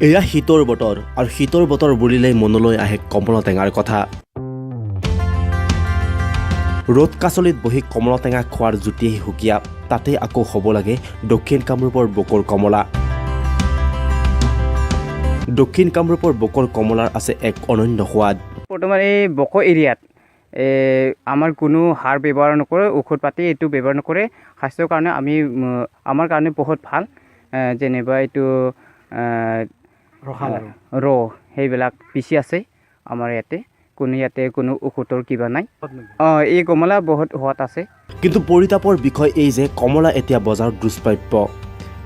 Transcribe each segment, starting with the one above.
এয়া শীতৰ বতৰ আৰু শীতৰ বতৰ বুলিলেই মনলৈ আহে কমলা টেঙাৰ কথা। ৰ'দ কাচলিত বহি কমলা টেঙা খোৱাৰ জুতিয়েই সুকীয়া, তাতে আকৌ হ'ব লাগে দক্ষিণ কামৰূপৰ বকৰ কমলা। দক্ষিণ কামৰূপৰ বকৰ কমলাৰ আছে এক অনন্য সোৱাদ। বৰ্তমান এই বক এৰিয়াত আমাৰ কোনো সাৰ ব্যৱহাৰ নকৰে, ঔষধ পাতি এইটো ব্যৱহাৰ নকৰে। স্বাস্থ্যৰ কাৰণে আমাৰ কাৰণে বহুত ভাল। যেনিবা এইটো সেইবিলাক পিচি আছে আমাৰ ইয়াতে, কোনো ঔষধৰ কিবা নাই। এই কমলা বহুত সোৱাদ আছে। কিন্তু পৰিতাপৰ বিষয় এই যে কমলা এতিয়া বজাৰত দুষ্প্ৰাপ্য,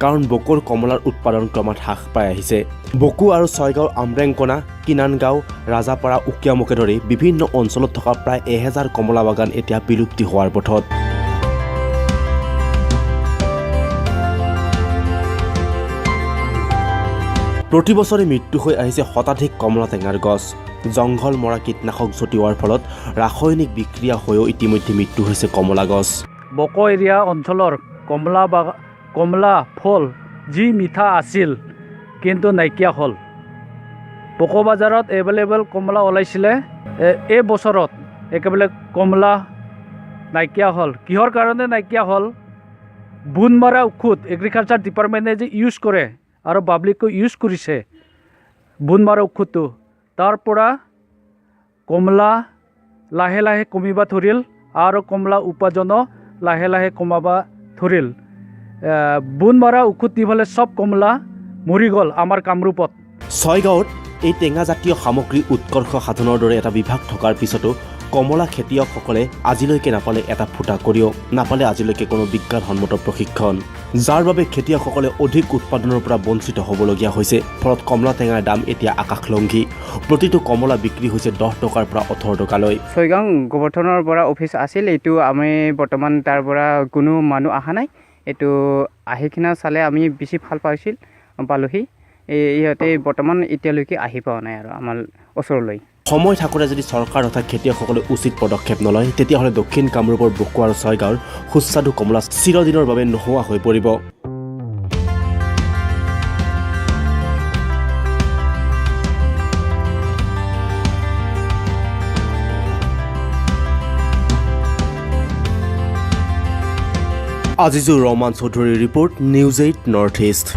কাৰণ বকৰ কমলাৰ উৎপাদন ক্ৰমাৎ হ্ৰাস পাই আহিছে। বকো আৰু ছয়গাঁও, আমৰেংকনা, কিনানগাঁও, ৰাজাপাৰা, উকিয়ামুখে ধৰি বিভিন্ন অঞ্চলত থকা প্ৰায় 1000 কমলা বাগান এতিয়া বিলুপ্তি হোৱাৰ পথত। প্ৰতি বছৰে মৃত্যু হৈ আহিছে শতাধিক কমলা টেঙাৰ গছ। জংঘল মৰা কীটনাশক ছটিওৱাৰ ফলত ৰাসায়নিক বিক্ৰিয়া হৈও ইতিমধ্যে মৃত্যু হৈছে কমলা গছ। বক এৰিয়া অঞ্চলৰ কমলা ফল যি মিঠা আছিল কিন্তু নাইকিয়া হ'ল। বক বজাৰত এভেইলেবল কমলা ওলাইছিলে, এই বছৰত একেবাৰে কমলা নাইকিয়া হ'ল। কিহৰ কাৰণে নাইকিয়া হ'ল? বুন মৰা ঔষধ এগ্ৰিকালচাৰ ডিপাৰ্টমেণ্টে যে ইউজ কৰে আৰু পাব্লিকো ইউজ কৰিছে বুন মৰা ঔষধটো, তাৰ পৰা কমলা লাহে লাহে কমিব ধৰিল আৰু কমলা উপাৰ্জনো লাহে লাহে কমাব ধৰিল। বুন মৰা ঔষধ দি পেলাই চব কমলা মৰি গ'ল আমাৰ কামৰূপত। ছয়গাঁৱত এই টেঙাজাতীয় সামগ্ৰী উৎকৰ্ষ সাধনৰ দৰে এটা বিভাগ থকাৰ পিছতো কমলা খেতিয়কসকলে আজিলৈকে নাপালে এটা ফুটা কৰিও, নাপালে আজিলৈকে কোনো বিজ্ঞানসন্মত প্ৰশিক্ষণ, যাৰ বাবে খেতিয়কসকলে অধিক উৎপাদনৰ পৰা বঞ্চিত হ'বলগীয়া হৈছে। ফলত কমলা টেঙাৰ দাম এতিয়া আকাশলংঘী। প্ৰতিটো কমলা বিক্ৰী হৈছে 10 টকাৰ পৰা 18 টকালৈ। ছয়গাঁও গোবৰ্ধনৰ পৰা অফিচ আছিল, এইটো আমি বৰ্তমান তাৰ পৰা কোনো মানুহ অহা নাই। এইটো আহি কিনে চালে আমি বেছি ভাল পালোহি। ইহঁতে বৰ্তমান এতিয়ালৈকে আহি পোৱা নাই আৰু আমাৰ ওচৰলৈ। সময় থাকোঁতে যদি চৰকাৰ তথা খেতিয়কসকলে উচিত পদক্ষেপ নলয়, তেতিয়াহ'লে দক্ষিণ কামৰূপৰ বকো আৰু ছয়গাঁৱৰ সুস্বাদু কমলা চিৰদিনৰ বাবে নোহোৱা হৈ পৰিব। আজিজুৰ ৰহমান চৌধুৰীৰ ৰিপৰ্ট, নিউজ 8 নৰ্থ ইষ্ট।